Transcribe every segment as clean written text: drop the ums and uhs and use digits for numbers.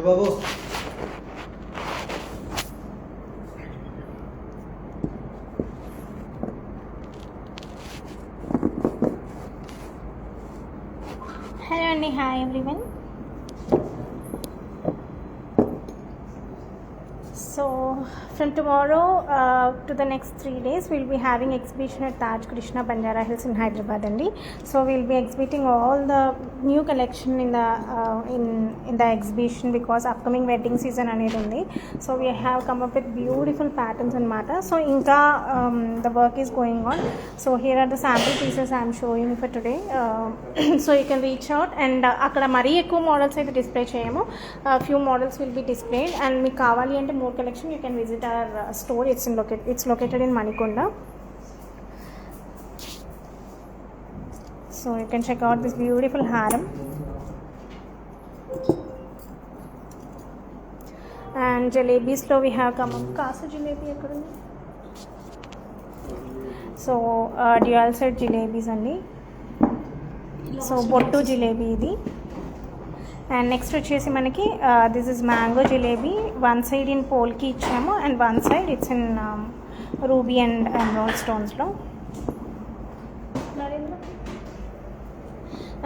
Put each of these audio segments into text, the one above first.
Babu Hello and hi everyone. So from tomorrow to the next 3 days we'll be having exhibition at Taj Krishna Banjara Hills in Hyderabad andi. So we'll be exhibiting all the new collection in the exhibition because upcoming wedding season anedi undi. So we have come up with beautiful patterns anamata. So inka the work is going on. So here are the sample pieces I am showing for today. So you can reach out and akkada mari ekku models aithe display cheyamo. Few models will be displayed and meeku kavali ante more collection you can visit our store. It's located in Manikonda. So you can check out this beautiful haram. And jalebis lo we have come up kasu jalebi ekkada. So dual set jalebis andi. So bottu jalebi idi. And next వచ్చేసి మనకి this is mango jalebi. One side in polki ఇచ్చాము and one side it's in ruby and emerald స్టోన్స్లో.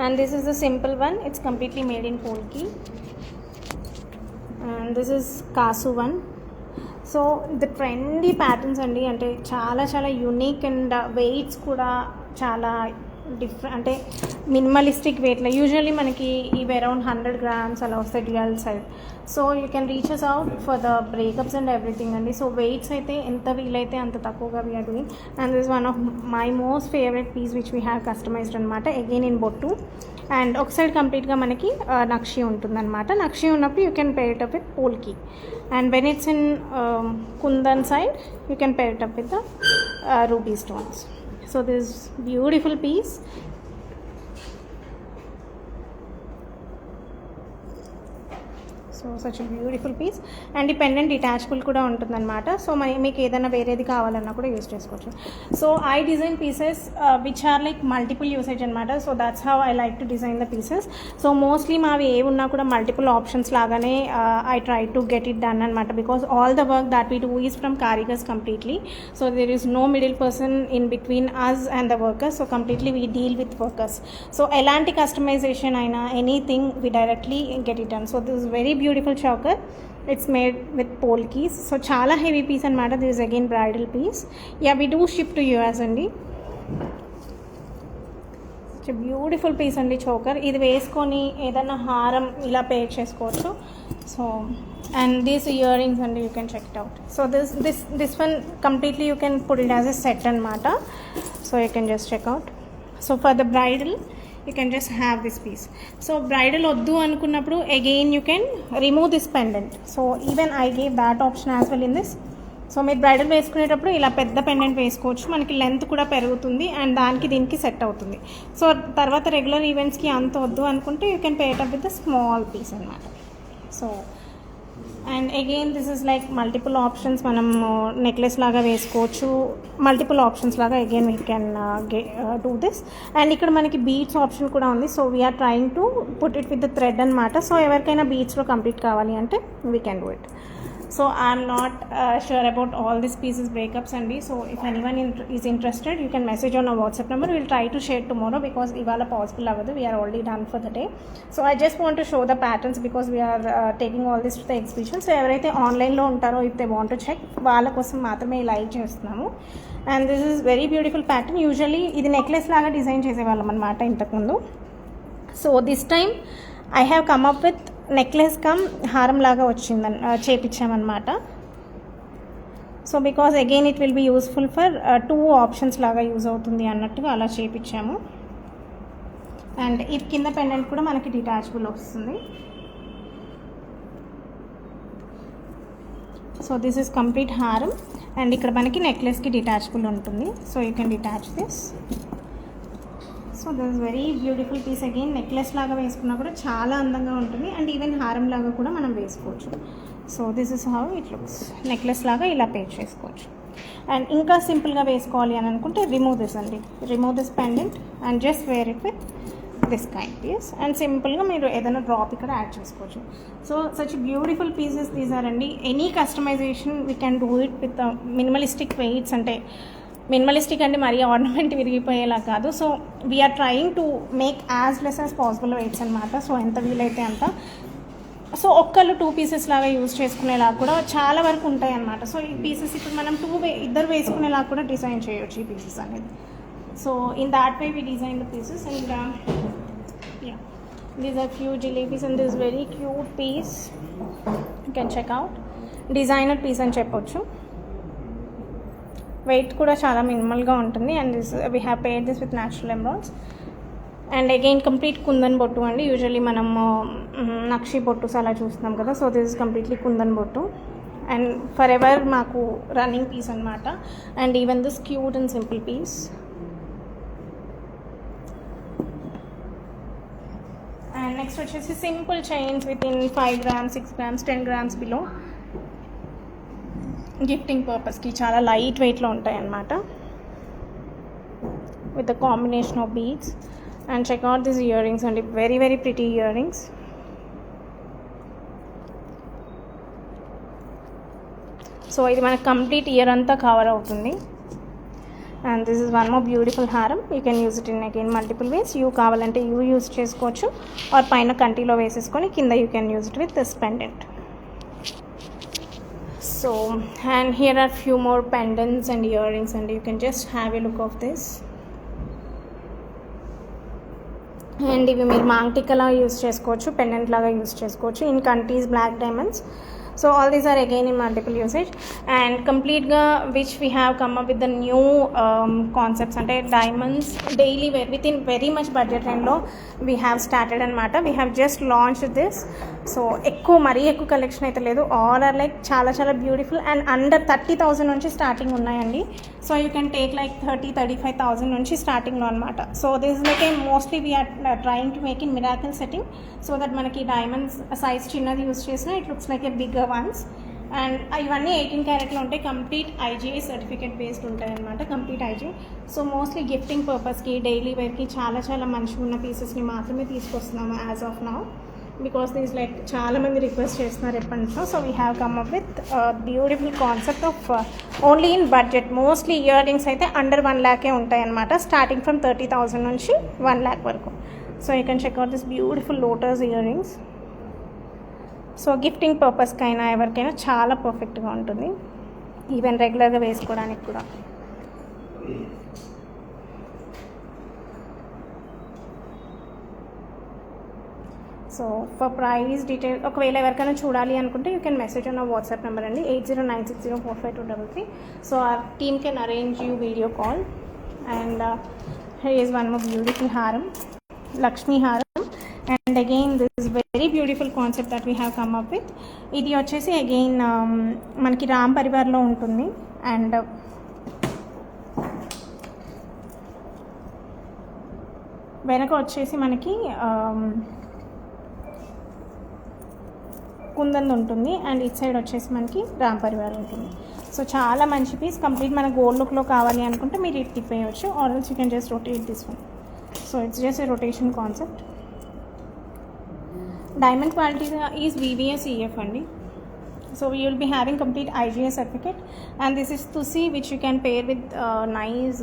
And this is the simple one. It's completely made in polki. And this is kasu one. So the trendy patterns అండి, అంటే చాలా చాలా unique and weights కూడా చాలా different, అంటే minimalistic వెయిట్లో. Usually మనకి ఇవి అరౌండ్ 100 grams అలా వస్తాయి dual side. So you can reach us out for the breakups and everything అండి. సో వెయిట్స్ అయితే ఎంత వీలైతే అంత తక్కువగా we're doing. And this one of my most favourite piece which we have customised అనమాట, again in bottu. And ఒక side కంప్లీట్గా మనకి నక్షి ఉంటుందన్నమాట. నక్షి ఉన్నప్పుడు you can pair it up with polki. And when it's in kundan side you can pair it up with the ruby stones. So this beautiful piece. So such beautiful piece. And ఈ pendant detachable కూడా ఉంటుందన్నమాట. So మీకు ఏదైనా వేరేది కావాలన్నా కూడా use చేసుకోవచ్చు. So I design pieces which are like multiple usage అనమాట. So that's how I like to design the pieces. So mostly మావి ఏ ఉన్నా కూడా మల్టిపుల్ ఆప్షన్స్ లాగానే I try to get it done అనమాట. Because all the work that we do is from karigars completely. So there is no middle person in between us and the workers. So completely we deal with workers. So ఎలాంటి customization అయినా anything we directly get it done. So this is very beautiful choker. It's made with polkis. So చాలా heavy piece anamata. This is again bridal piece. Yeah, we do ship to US andi. It's a beautiful piece andi choker. ఇది వేసుకొని ఏదైనా హారం ఇలా పేర్ చేసుకోవచ్చు. So and these earrings andi, you can check it out. So this one completely you can put it as a set anamata. So you can just check out. So for the bridal you can just have this piece. So bridal oddu anukunnappudu again you can remove this pendant. So even I gave that option as well in this. So మీరు bridal వేసుకునేటప్పుడు ఇలా పెద్ద pendant వేసుకోవచ్చు, మనకి length కూడా పెరుగుతుంది and దానికి దీనికి సెట్ అవుతుంది. సో తర్వాత రెగ్యులర్ ఈవెంట్స్కి అంత వద్దు అనుకుంటే you can pair up with the small piece అనమాట. So and again this is like multiple options. మనం నెక్లెస్ లాగా వేసుకోవచ్చు, మల్టిపుల్ ఆప్షన్స్ లాగా again we can do this. And ఇక్కడ మనకి బీడ్స్ ఆప్షన్ కూడా ఉంది. So we're trying to put it with the thread అనమాట. సో ఎవరికైనా బీడ్స్లో కంప్లీట్ కావాలి అంటే we can do it. So I'm not sure about all these pieces breakups and so if anyone is interested you can message on our WhatsApp number. We'll try to share tomorrow because ivala possible avadu, we are already done for the day. So I just want to show the patterns because we are taking all this to the exhibition. So evaraithe online lo untaro if they want to check vaalla kosam maatrame live chestunnamo. And this is very beautiful pattern. Usually idi necklace laga design chesevallam anamata intaku mundu. So this time I have come up with necklace cum హారం లాగా వచ్చిందని చేపించామన్నమాట. So because again it will be useful for 2 options లాగా use అవుతుంది అన్నట్టుగా అలా చేపించాము. And ఇది కింద పెండెంట్ కూడా మనకి డిటాచబుల్ వస్తుంది. సో దిస్ ఇస్ కంప్లీట్ హారం అండ్ ఇక్కడ మనకి నెక్లెస్కి డిటాచబుల్ ఉంటుంది. So you can detach this. So this is very beautiful piece. Again necklace లాగా వేసుకున్నా కూడా చాలా అందంగా ఉంటుంది అండ్ ఈవెన్ హారం లాగా కూడా మనం వేసుకోవచ్చు. So this is how it looks. Necklace లాగా ఇలా పేర్ చేసుకోవచ్చు. అండ్ ఇంకా సింపుల్గా వేసుకోవాలి అని అనుకుంటే రిమూవ్ దిస్ అండి, remove this pendant and just wear it with this kind piece and సింపుల్గా మీరు ఏదైనా డ్రాప్ ఇక్కడ యాడ్ చేసుకోవచ్చు. So such beautiful pieces these are అండి. Any customisation we can do it with minimalistic weights. అంటే minimalistic అంటే మరీ ఆర్నమెంట్ విరిగిపోయేలా కాదు. So we're trying to make as less as possible weights అనమాట. సో ఎంత వీలైతే అంత. సో ఒక్కళ్ళు 2 పీసెస్ లాగా యూజ్ చేసుకునేలా కూడా చాలా వరకు ఉంటాయి అన్నమాట. సో ఈ పీసెస్ ఇప్పుడు మనం ఇద్దరు వేసుకునేలా కూడా డిజైన్ చేయొచ్చు ఈ పీసెస్ అనేది. So in that way we design the pieces and yeah, these are few jalebis and this very cute piece you can check out. Designer piece అని చెప్పొచ్చు. వెయిట్ కూడా చాలా మినిమల్గా ఉంటుంది and this we have paid this with natural emeralds and again complete kundan bottu అండి. Usually మనం నక్షి బొట్టుస్ అలా చూస్తున్నాం కదా. So this is completely kundan bottu and forever మాకు రన్నింగ్ పీస్ అనమాట. And even this cute and simple piece. And next వచ్చేసి simple chains with in 5 grams, 6 grams, 10 grams below. Gifting పర్పస్కి చాలా లైట్ వెయిట్లో ఉంటాయి అన్నమాట with the combination of beads. And check out these earrings and very very pretty earrings. So ఇది మనకు complete ear అంతా cover అవుతుంది. And this is one more beautiful haaram. You can use it in again multiple ways. You కావాలంటే you use చేసుకోవచ్చు or పైన కంటిలో వేసేసుకొని కింద you can use it with this pendant. So and here are few more pendants and earrings and you can just have a look of this. And ఇవి మీరు మాంగ్టికలా use చేసుకోవచ్చు, పెండెంట్ లాగా యూజ్ చేసుకోవచ్చు in countries black diamonds. So all these are again in multiple usage and కంప్లీట్గా which we have come up with the new concepts. అంటే diamonds daily wear with in very much budget రేంజ్లో we have started అనమాట. We have just launch this. So మరీ ఎక్కువ collection అయితే లేదు. All are like చాలా చాలా బ్యూటిఫుల్ అండ్ అండర్ 30,000 నుంచి స్టార్టింగ్ ఉన్నాయండి. So you can take like 30,000-35,000 నుంచి స్టార్టింగ్లో అనమాట. So this like a mostly we're trying to make in miracle setting so that మనకి డైమండ్స్ సైజ్ చిన్నది యూజ్ చేసినా it looks like a bigger ones. And ఇవన్నీ 18 క్యారెట్లో ఉంటాయి. కంప్లీట్ ఐజీఐ సర్టిఫికేట్ బేస్డ్ ఉంటాయి అనమాట, complete IG. So mostly gifting పర్పస్కి daily వేర్కి చాలా చాలా మంచిగా ఉన్న పీసెస్ని మాత్రమే తీసుకొస్తున్నాము as of now. Because these like చాలామంది రిక్వెస్ట్ చేస్తున్నారు ఎప్పటి నుంచో. So we have come up with beautiful concept of only in budget. Mostly earrings అయితే అండర్ 1 lakh ఉంటాయి అనమాట, స్టార్టింగ్ ఫ్రమ్ 30,000 నుంచి 1 lakh వరకు. So you can check out this beautiful lotus earrings. So gifting పర్పస్కైనా ఎవరికైనా చాలా పర్ఫెక్ట్గా ఉంటుంది, ఈవెన్ రెగ్యులర్గా వేసుకోవడానికి కూడా. సో ఫర్ ప్రైస్ డీటెయిల్ ఒకవేళ ఎవరికైనా చూడాలి అనుకుంటే you can message on our WhatsApp number అండి 8096045233. So our team can arrange you video call. And here is one more beautiful haram, Lakshmi haram. And again this very beautiful concept that we have come up with. ఇది వచ్చేసి again మనకి రామ్ పరివార్లో ఉంటుంది. And వెనక వచ్చేసి మనకి కుందన్ ఉంటుంది and it side వచ్చేసి మనకి రామ్ పరివార్ ఉంటుంది. సో చాలా మంచి పీస్. కంప్లీట్ మన గోల్డ్ లుక్లో కావాలి అనుకుంటే మీరు ఇది తిప్పేయచ్చు or else you can just rotate this one. So it's just a rotation concept. Diamond quality is VVS EF అండి. So you will be having complete IGS certificate and this is Tusi which you can pair with nice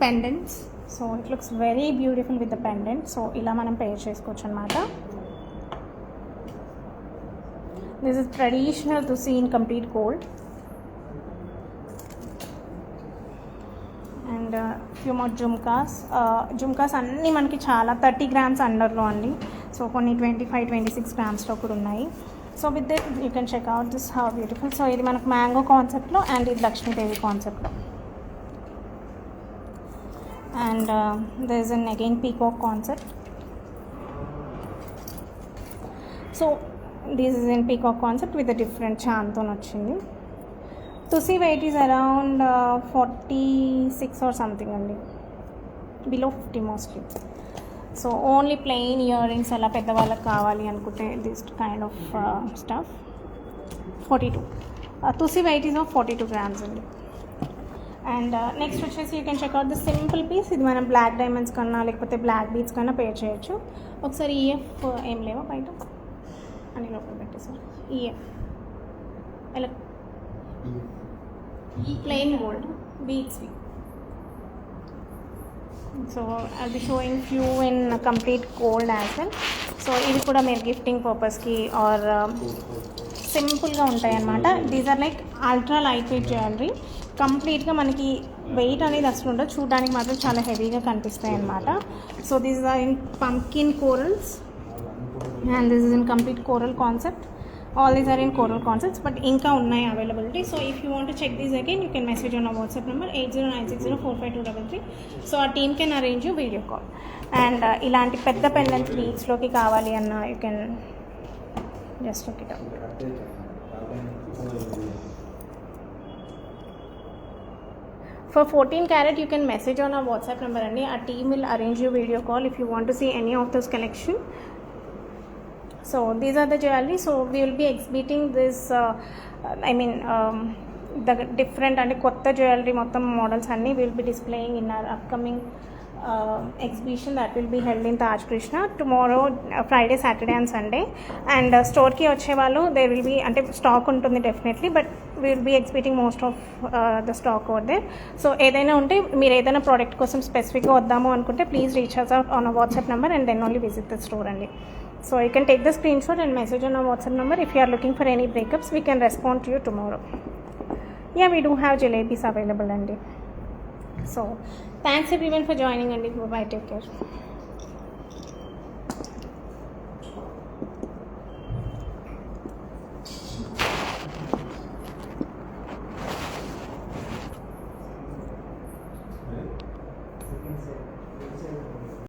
pendants. So it looks very beautiful with the pendant. So ila manam pair chesukochu annamata. This is traditional Tusi in complete gold. And few more jhumkas. Jhumkas అన్నీ మనకి చాలా 30 grams అండర్లో అండి. So కొన్ని 25-26 గ్రామ్స్లో కూడా ఉన్నాయి. So with this you can check out this how beautiful. So ఇది మనకు మ్యాంగో కాన్సెప్ట్లో అండ్ ఇది లక్ష్మీదేవి కాన్సెప్ట్లో. And there is an again peacock concept. So this is in peacock concept with different చాన్తో వచ్చింది. తుసి weight is around 46 or something అండి, below 50 mostly. So only plain earrings అలా పెద్దవాళ్ళకి కావాలి అనుకుంటే దిస్ కైండ్ ఆఫ్ స్టఫ్ 42. తుసి weight is of 42 grams అండి. అండ్ నెక్స్ట్ వచ్చేసి you can check out the simple piece. ఇది మనం బ్లాక్ డైమండ్స్ కన్నా లేకపోతే బ్లాక్ బీడ్స్ కన్నా పేర్ చేయొచ్చు. ఒకసారి ఈఎఫ్ ఏం లేవా బయట అని లోపల పెట్టేసారు. ఈఎఫ్ ఎలా ప్లెయిన్ గోల్డ్ బీడ్స్వి. So I'll be showing few in complete gold as well. So ఇది కూడా మీరు గిఫ్టింగ్ పర్పస్కి ఆర్ సింపుల్గా ఉంటాయి అన్నమాట. These are like ultra light weight jewellery. కంప్లీట్గా మనకి వెయిట్ అనేది అసలు ఉండదు, చూడడానికి మాత్రం చాలా హెవీగా కనిపిస్తాయి అన్నమాట. So these are in pumpkin corals and this is in complete coral concept. All these are in coral concepts, but ఇంకా ఉన్నాయి availability. So if you want to check these again, you can message on our WhatsApp number 8096045233. So our team can arrange you video call. And ఇలాంటి పెద్ద pendant బీడ్స్లోకి కావాలి అన్న you can just check it out. For 14 carat you can message on our WhatsApp number and our team will arrange you video call if you want to see any of those collection. So these are the jewelry. So we will be exhibiting this the different and kotta jewelry mottam models anni we will be displaying in our upcoming exhibition that will be held in Taj Krishna tomorrow, Friday, Saturday and Sunday. And store ki vache vallu there will be ante stock untundi definitely, but we will be exhibiting most of the stock over there. So edaina unte meer edaina product kosam specific ga vaddamu anukunte please reach us out on our WhatsApp number and then only visit the store andi. So you can take the screenshot and message on our WhatsApp number. If you are looking for any breakups, we can respond to you tomorrow. Yeah, we do have jalebis available andi. So thanks everyone for joining andi. Bye, take care.